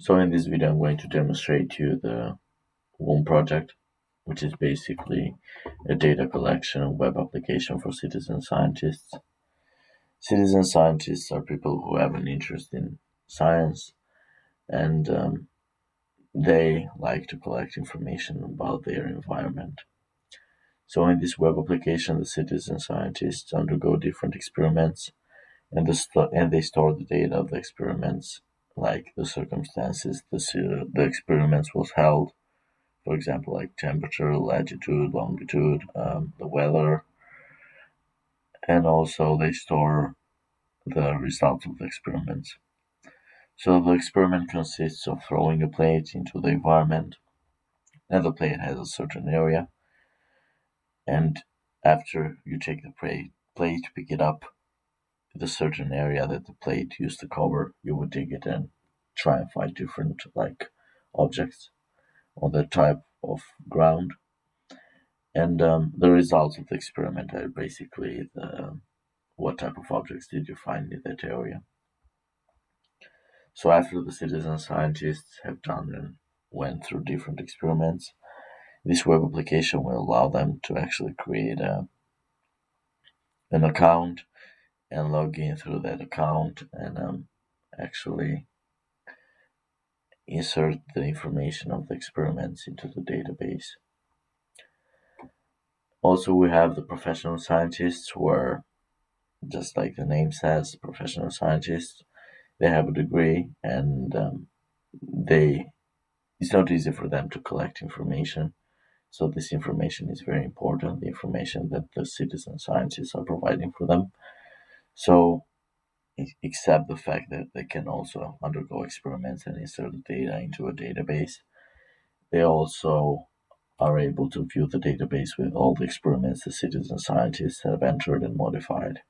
So in this video, I'm going to demonstrate to you the W.U.M.P project, which is basically a data collection web application for citizen scientists. Citizen scientists are people who have an interest in science, and they like to collect information about their environment. So in this web application, the citizen scientists undergo different experiments, and they store the data of the experiments, like the circumstances the experiments was held. For example, like temperature, latitude, longitude, the weather, and also they store the results of the experiments. So the experiment consists of throwing a plate into the environment, and the plate has a certain area. And after you take the plate, pick it up, the certain area that the plate used to cover, you would dig it and try and find different objects on that type of ground. And the results of the experiment are basically what type of objects did you find in that area. So after the citizen scientists have done and went through different experiments, this web application will allow them to actually create an account and log in through that account and actually insert the information of the experiments into the database. Also, we have the professional scientists who are, just like the name says, professional scientists. They have a degree, and it's not easy for them to collect information. So this information is very important, the information that the citizen scientists are providing for them. So except the fact that they can also undergo experiments and insert the data into a database, they also are able to view the database with all the experiments the citizen scientists have entered and modified.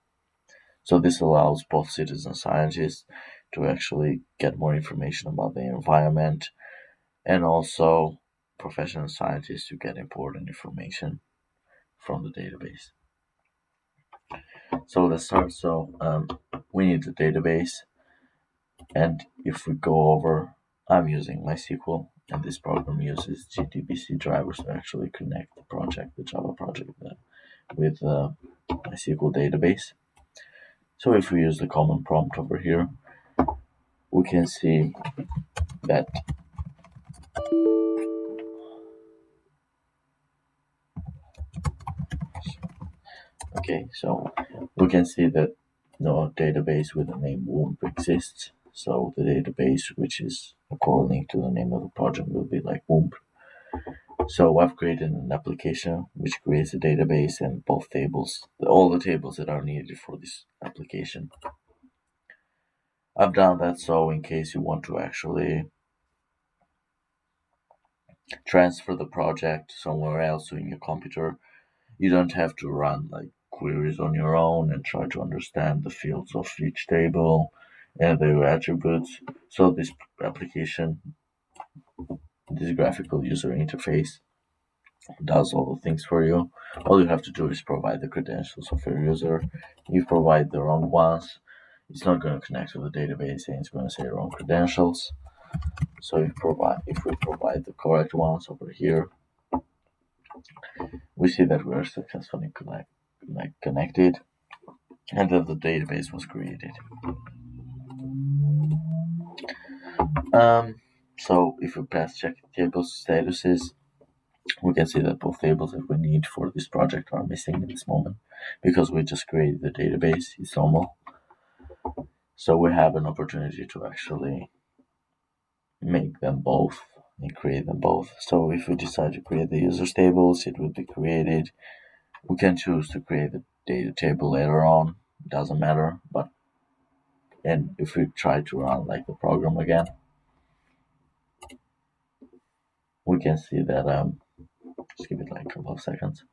So this allows both citizen scientists to actually get more information about the environment, and also professional scientists to get important information from the database. So let's start. So we need the database, and if we go over, I'm using MySQL, and this program uses GDBC drivers to actually connect the project, the Java project, with MySQL database. So if we use the command prompt over here, we can see that so we can see that no database with the name W.U.M.P exists. So the database, which is according to the name of the project, will be like W.U.M.P. So I've created an application which creates a database and both tables, all the tables that are needed for this application. I've done that so in case you want to actually transfer the project somewhere else in your computer, you don't have to run like queries on your own and try to understand the fields of each table and their attributes. So this application, this graphical user interface, does all the things for you. All you have to do is provide the credentials of your user. If you provide the wrong ones, it's not going to connect to the database and it's going to say wrong credentials. So if we provide the correct ones over here, we see that we are successfully connected and that the database was created. So if we press check table statuses, we can see that both tables that we need for this project are missing at this moment because we just created the database. It's normal. So we have an opportunity to actually make them both and create them both. So if we decide to create the users tables, it will be created. We can choose to create the data table later on. It doesn't matter. And if we try to run like the program again, we can see that just give it like a couple of seconds.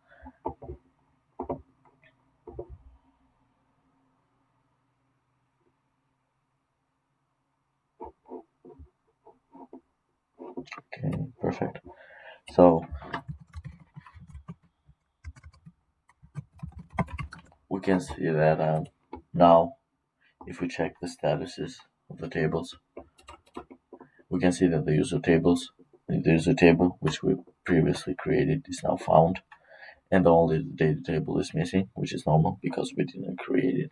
Okay, perfect. So we can see that now if we check the statuses of the tables, we can see that the user table which we previously created is now found, and only the data table is missing, which is normal because we didn't create it.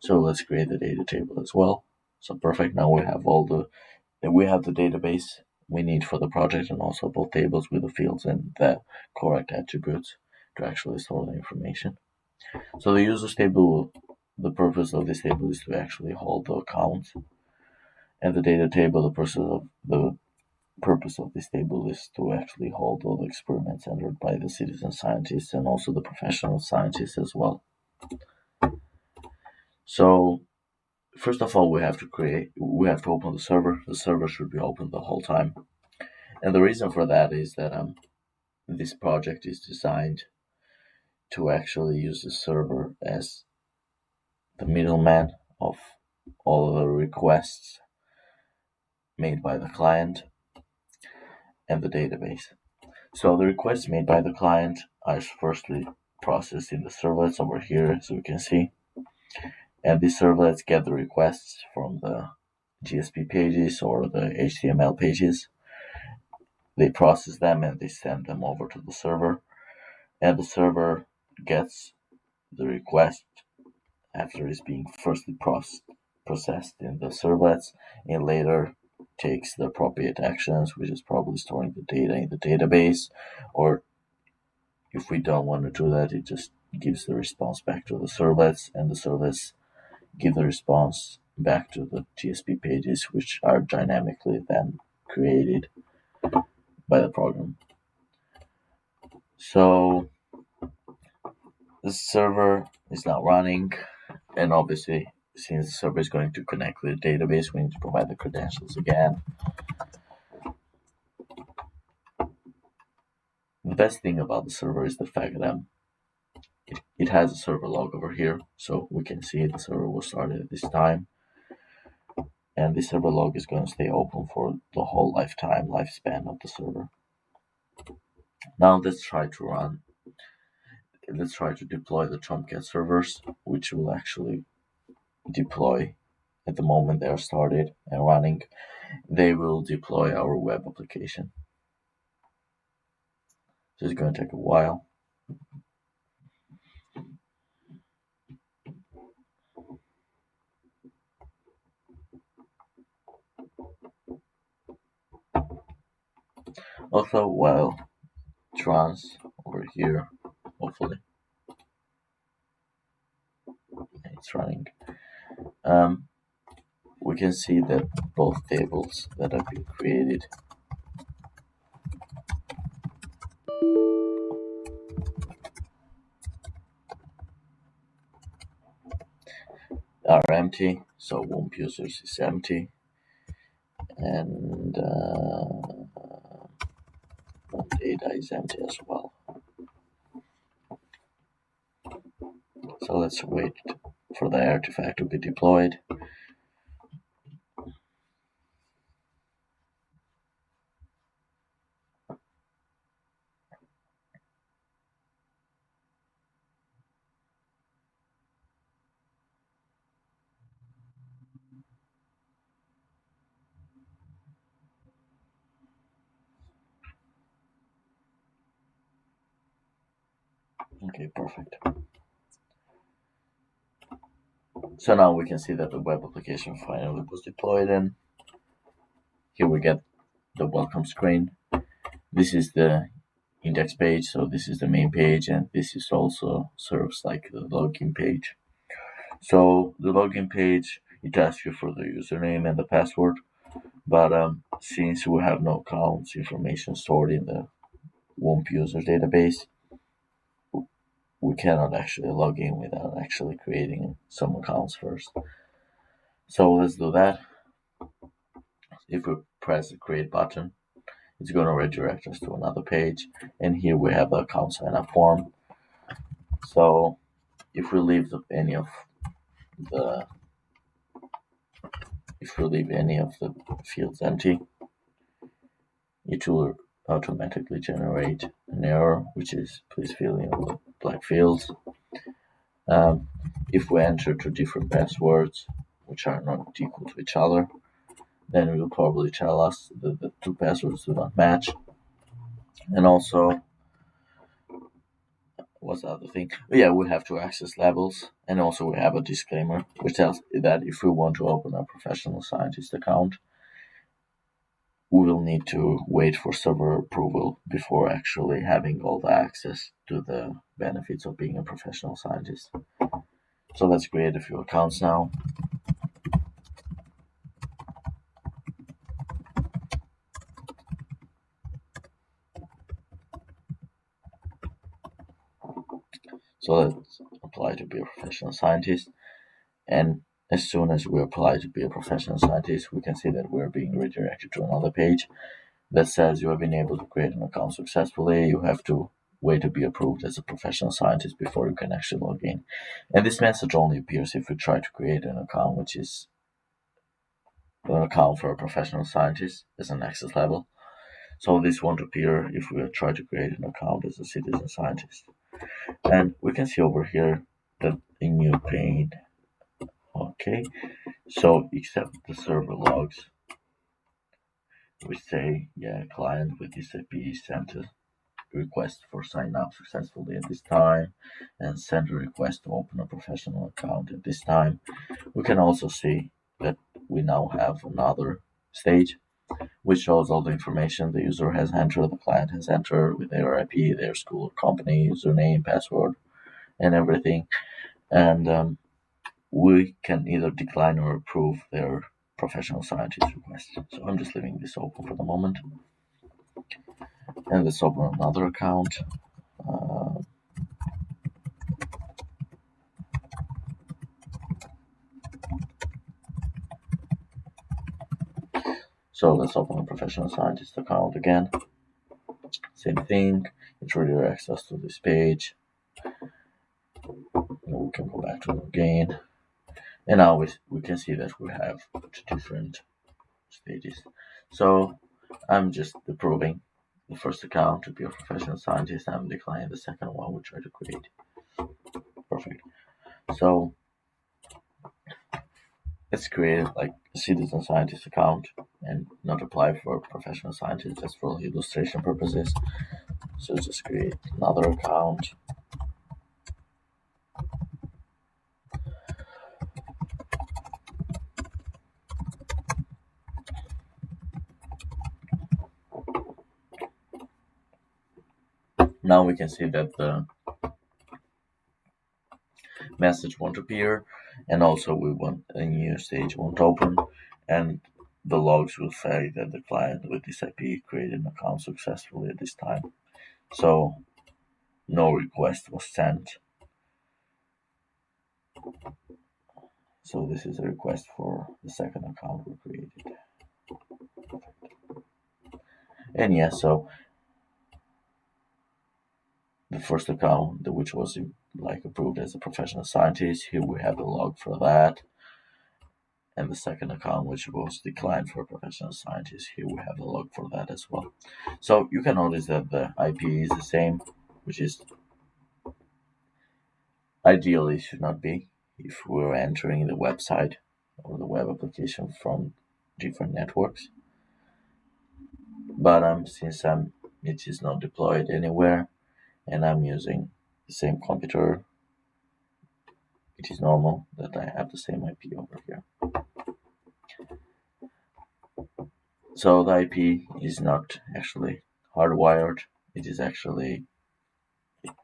So let's create the data table as well. So perfect. Now we have the database we need for the project, and also both tables with the fields and the correct attributes to actually store the information. So the users table, the purpose of this table is to actually hold the accounts, and the data table, the purpose of this table is to actually hold all the experiments entered by the citizen scientists and also the professional scientists as well. So first of all, we have to open the server. The server should be open the whole time. And the reason for that is that this project is designed to actually use the server as the middleman of all the requests made by the client and the database. So the requests made by the client are firstly processed in the servlets over here, as we can see. And these servlets get the requests from the GSP pages or the HTML pages. They process them and they send them over to the server. And the server gets the request after it's being firstly processed in the servlets, and later takes the appropriate actions, which is probably storing the data in the database, or if we don't want to do that, it just gives the response back to the servlets, and the servlets give the response back to the GSP pages, which are dynamically then created by the program. So the server is now running, and obviously, since the server is going to connect with the database, we need to provide the credentials again. The best thing about the server is the fact that it has a server log over here, so we can see the server was started at this time, and the server log is going to stay open for the whole lifespan of the server. Now let's try to deploy the Tomcat servers, which will actually deploy at the moment they are started and running. They will deploy our web application. So it's going to take a while. Also, while it runs over here, hopefully it's running, we can see that both tables that have been created are empty. So W.U.M.P users is empty, and data is empty as well. So let's wait for the artifact to be deployed. Okay, perfect. So now we can see that the web application finally was deployed, and here we get the welcome screen. This is the index page, so this is the main page, and this is also serves like the login page. So the login page, it asks you for the username and the password, but since we have no accounts information stored in the W.U.M.P user database, we cannot actually log in without actually creating some accounts first. So let's do that. If we press the create button, it's going to redirect us to another page, and here we have the account sign up form. So if we leave any of the fields empty, it will automatically generate an error, which is please fill in the blank fields. If we enter two different passwords which are not equal to each other, then it will probably tell us that the two passwords do not match. And also, what's the other thing? Yeah, we have two access levels, and also we have a disclaimer which tells that if we want to open a professional scientist account, we will need to wait for server approval before actually having all the access to the benefits of being a professional scientist. So let's create a few accounts now. So let's apply to be a professional scientist. And as soon as we apply to be a professional scientist, we can see that we're being redirected to another page that says you have been able to create an account successfully. You have to wait to be approved as a professional scientist before you can actually log in. And this message only appears if we try to create an account, which is an account for a professional scientist as an access level. So this won't appear if we try to create an account as a citizen scientist. And we can see over here that a new pane. Okay, so except the server logs, we say, yeah, client with this IP sent a request for sign up successfully at this time and send a request to open a professional account at this time. We can also see that we now have another stage which shows all the information the user has entered, the client has entered with their IP, their school or company, username, password, and everything. And we can either decline or approve their professional scientist request. So I'm just leaving this open for the moment. And let's open another account. Uh, so let's open a professional scientist account again. Same thing. It redirects us to this page. We can go back to it again. And now we can see that we have different stages. So I'm just approving the first account to be a professional scientist. I'm declining the second one we try to create. Perfect. So let's create like a citizen scientist account and not apply for professional scientist just for illustration purposes. So just create another account. Now we can see that the message won't appear, and also we want a new stage won't open, and the logs will say that the client with this IP created an account successfully at this time. So no request was sent. So this is a request for the second account we created. And yeah, so the first account, which was like approved as a professional scientist, here we have the log for that. And the second account, which was declined for a professional scientist, here we have the log for that as well. So you can notice that the IP is the same, which is ideally should not be if we're entering the website or the web application from different networks. But since it is not deployed anywhere and I'm using the same computer, it is normal that I have the same IP over here. So the IP is not actually hardwired. It is actually,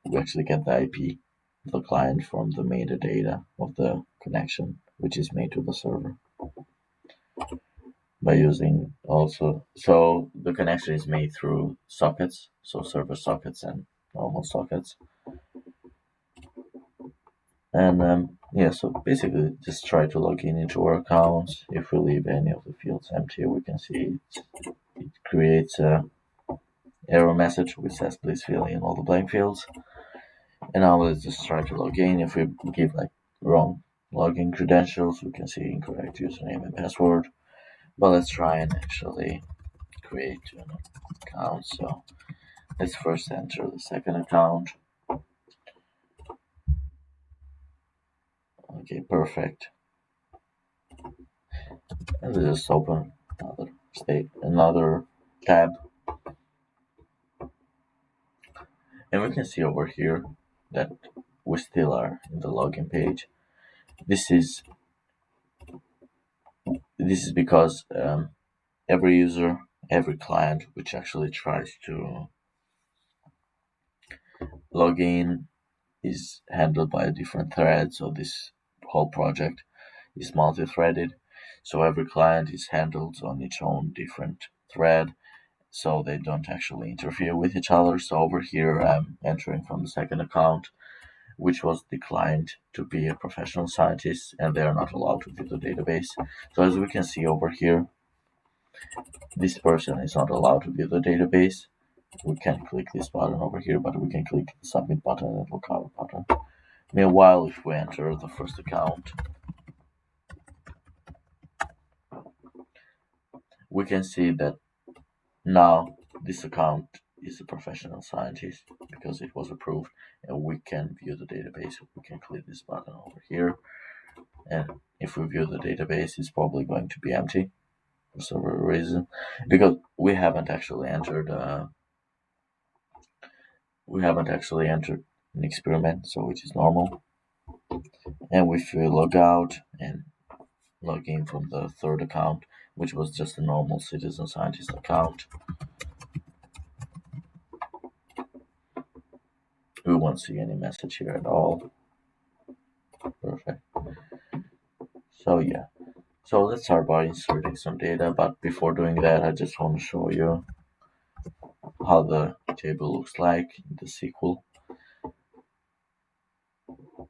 we actually get the IP of the client from the metadata of the connection, which is made to the server by using also, so the connection is made through sockets, so server sockets and normal sockets. And yeah, so basically just try to log in into our accounts. If we leave any of the fields empty, we can see it creates a error message which says please fill in all the blank fields. And now let's just try to log in. If we give like wrong login credentials, we can see incorrect username and password. But let's try and actually create an account. So let's first enter the second account. Okay, perfect. And let's just open another tab, and we can see over here that we still are in the login page. This is because every user, every client which actually tries to log in is handled by a different thread. So this whole project is multi-threaded. So every client is handled on its own different thread, so they don't actually interfere with each other. So over here I'm entering from the second account, which was declined to be a professional scientist, and they are not allowed to view the database. So as we can see over here, this person is not allowed to view the database. We can click this button over here, but we can click the submit button and lookout button. Meanwhile, if we enter the first account, we can see that now this account is a professional scientist because it was approved, and we can view the database. We can click this button over here, and if we view the database, it's probably going to be empty for several reasons, because we haven't actually entered an experiment, so which is normal. And if we log out and log in from the third account, which was just a normal citizen scientist account, we won't see any message here at all. Perfect. So yeah, so let's start by inserting some data, but before doing that, I just want to show you how the table looks like in the SQL.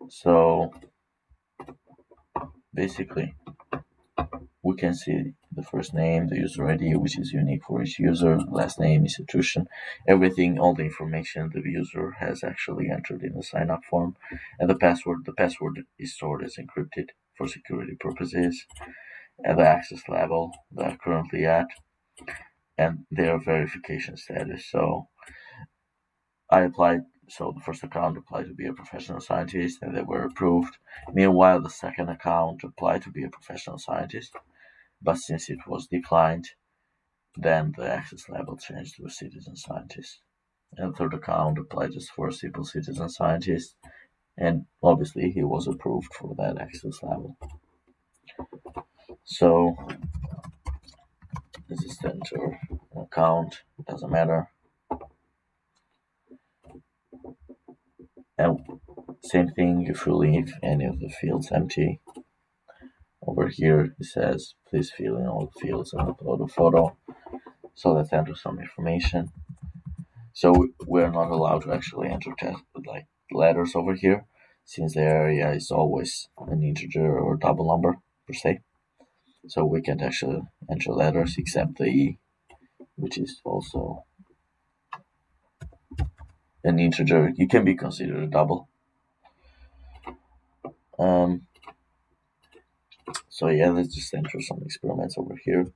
So basically, we can see the first name, the user ID, which is unique for each user, last name, institution, everything, all the information the user has actually entered in the sign up form, and the password. The password is stored as encrypted for security purposes, and the access level they're currently at, and their verification status. So the first account applied to be a professional scientist, and they were approved. Meanwhile, the second account applied to be a professional scientist, but since it was declined, then the access level changed to a citizen scientist. And the third account applied just for a simple citizen scientist, and obviously he was approved for that access level. So this is the enter account, it doesn't matter. And same thing if you leave any of the fields empty. Over here it says please fill in all the fields and upload a photo. So let's enter some information. So we're not allowed to actually enter like letters over here, since the area is always an integer or double number per se. So we can't actually enter letters except the E, which is also an integer. It can be considered a double. So yeah, let's just enter some experiments over here.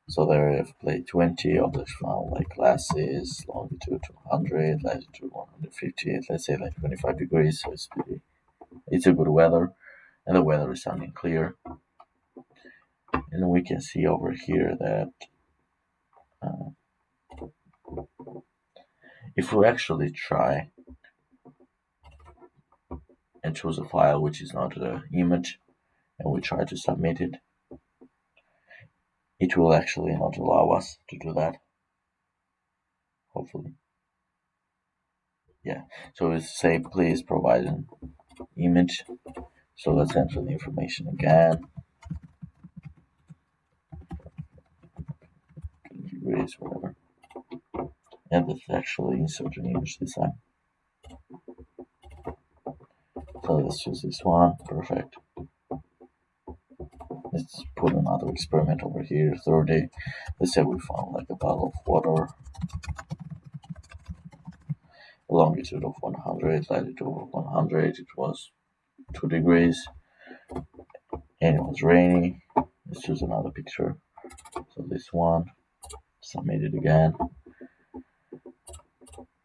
So there I have played 20, objects found like glasses, longitude 200, latitude 150, let's say like 25 degrees, so it's a good weather, and the weather is sounding clear. And we can see over here that if we actually try and choose a file which is not an image, and we try to submit it, it will actually not allow us to do that, hopefully. Yeah, so we say please provide an image. So let's enter the information again. Degrees, whatever. And let's actually insert an image this time. So let's choose this one. Perfect. Let's put another experiment over here. 30. Let's say we found like a bottle of water. Longitude of 100, latitude of 100. It was 2 degrees. And it was rainy. Let's choose another picture. So this one. Submit it again.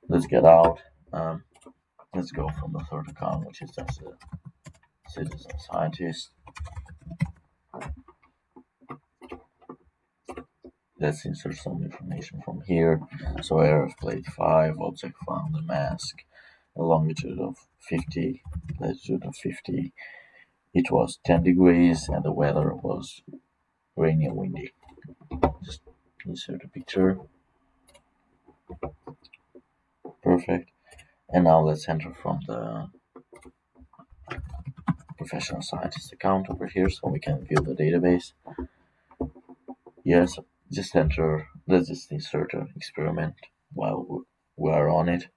Let's get out. Let's go from the third account, which is just a citizen scientist. let's insert some information from here. So area of plate 5, object found, a mask, a longitude of 50, latitude of 50. It was 10 degrees and the weather was rainy and windy. Just insert a picture. Perfect. And now let's enter from the professional scientist account over here so we can view the database. Yes, just enter, let's just insert an experiment while we are on it.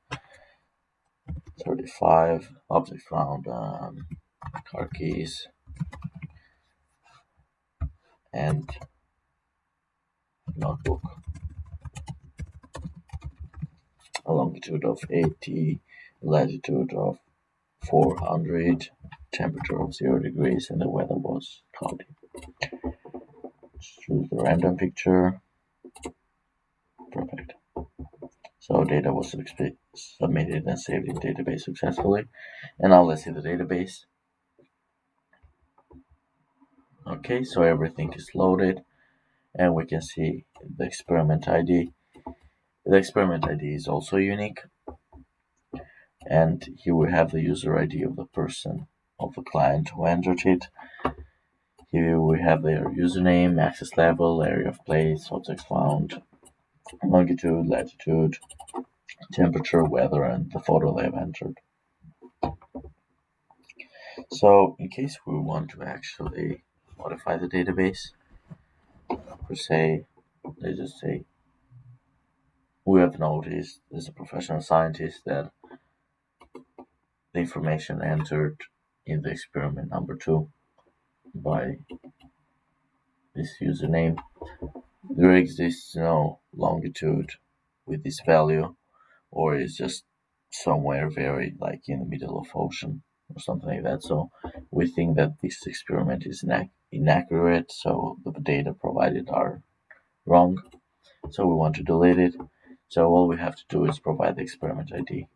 35, object found, car keys, and notebook. A longitude of 80, latitude of 400, temperature of 0 degrees, and the weather was cloudy. Choose the random picture. Perfect. So data was submitted and saved in database successfully. And now let's see the database. Okay, so everything is loaded and we can see the experiment ID. The experiment ID is also unique. And here we have the user ID of the person, of the client who entered it. Here we have their username, access level, area of place, objects found, longitude, latitude, temperature, weather, and the photo they have entered. So in case we want to actually modify the database, per se, let's just say we have noticed as a professional scientist that the information entered in the experiment number 2 by this username, there exists no longitude with this value, or it's just somewhere very like in the middle of ocean or something like that. So we think that this experiment is inaccurate, so the data provided are wrong. So we want to delete it. So all we have to do is provide the experiment ID.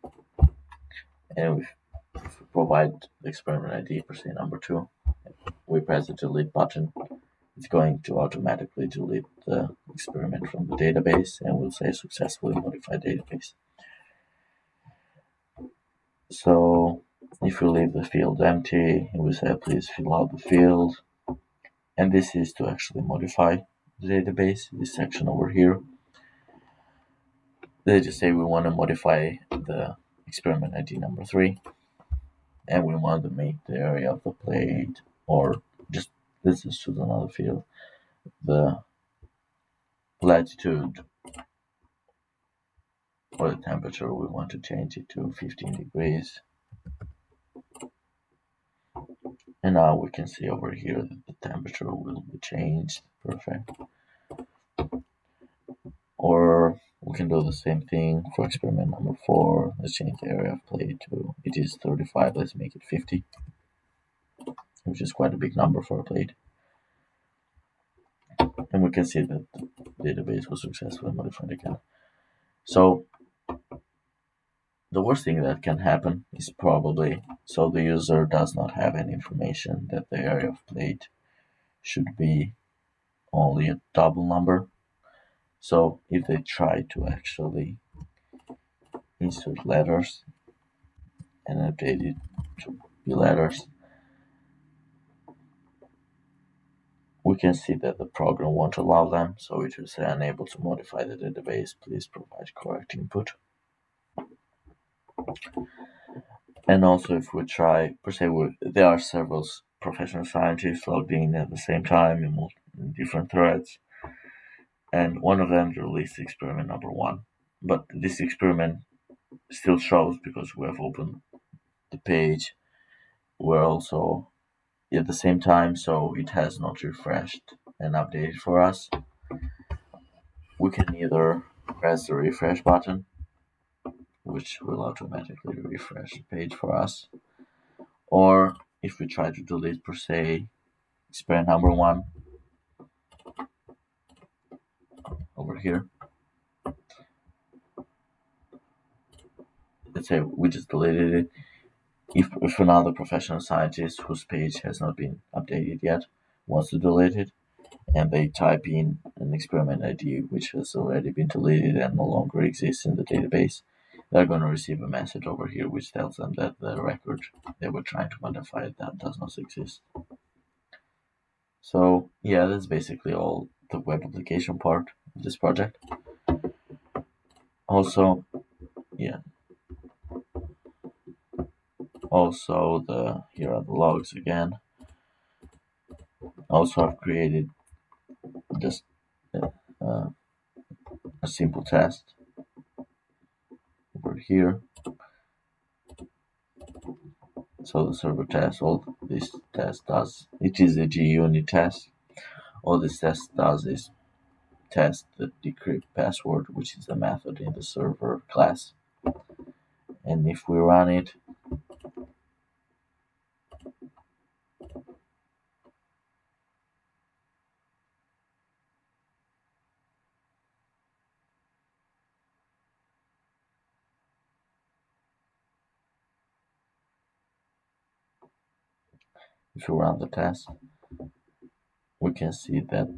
And if we provide the experiment ID per se number 2, we press the delete button, it's going to automatically delete the experiment from the database and will say successfully modified database. So if we leave the field empty, we say please fill out the field. And this is to actually modify the database, this section over here. Let's just say we want to modify the experiment ID number 3. And we want to make the area of the plate, or just let's just choose another field, the latitude or the temperature, we want to change it to 15 degrees. And now we can see over here that the temperature will be changed. Perfect. Or we can do the same thing for experiment number 4. Let's change the area of plate to, it is 35, let's make it 50, which is quite a big number for a plate. And we can see that the database was successfully modified again. So the worst thing that can happen is probably, so the user does not have any information that the area of plate should be only a double number. So if they try to actually insert letters and update it to be letters, we can see that the program won't allow them, so it will say unable to modify the database, please provide correct input. And also if we try, per se, there are several professional scientists logged in at the same time in different threads, and one of them released experiment number 1. But this experiment still shows because we have opened the page. We're also at the same time, so it has not refreshed and updated for us. We can either press the refresh button, which will automatically refresh the page for us, or if we try to delete per se experiment number 1 over here, let's say we just deleted it. If another professional scientist whose page has not been updated yet wants to delete it, and they type in a an experiment ID which has already been deleted and no longer exists in the database, they're going to receive a message over here which tells them that the record they were trying to modify that does not exist. So yeah, that's basically all the web application part of this project. Also, here are the logs again. Also, I've created just uh, a simple test over here. So the server test, all this test does, it is a JUnit test. All this test does is test the decrypt password, which is a method in the server class. And if we run it, the test, we can see that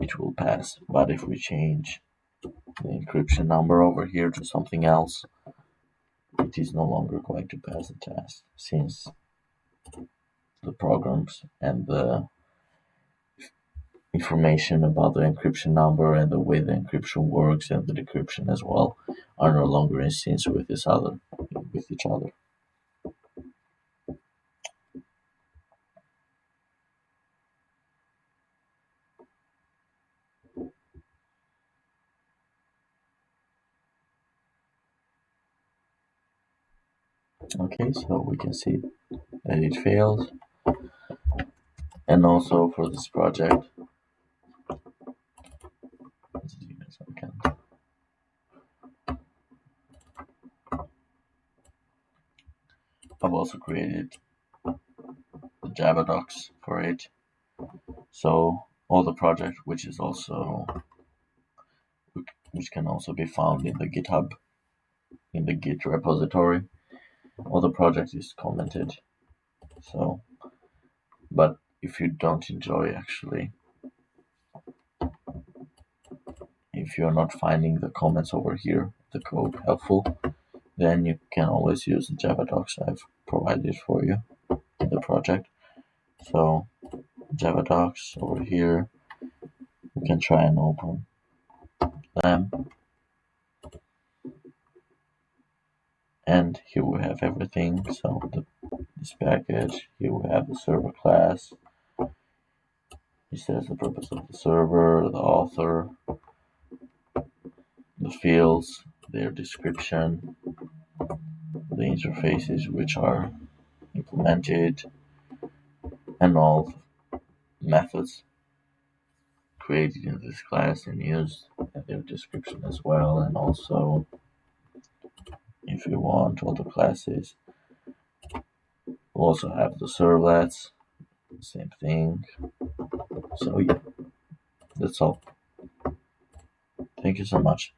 it will pass. But if we change the encryption number over here to something else, it is no longer going to pass the test, since the programs and the information about the encryption number and the way the encryption works and the decryption as well are no longer in sync with each other. Okay, so we can see that it failed. And also for this project, I've also created the Java docs for it. So all the project, which can also be found in the GitHub, in the Git repository, all the project is commented. So, but if you don't enjoy if you're not finding the comments over here, the code helpful, then you can always use the Java docs I've provided for you in the project. So Java docs over here, we can try and open them. And here we have everything. So this package, here we have the server class. It says the purpose of the server, the author, the fields, their description, the interfaces which are implemented, and all methods created in this class and used, and their description as well. And also, if you want, all the classes. We also have the servlets, same thing. So yeah, that's all. Thank you so much.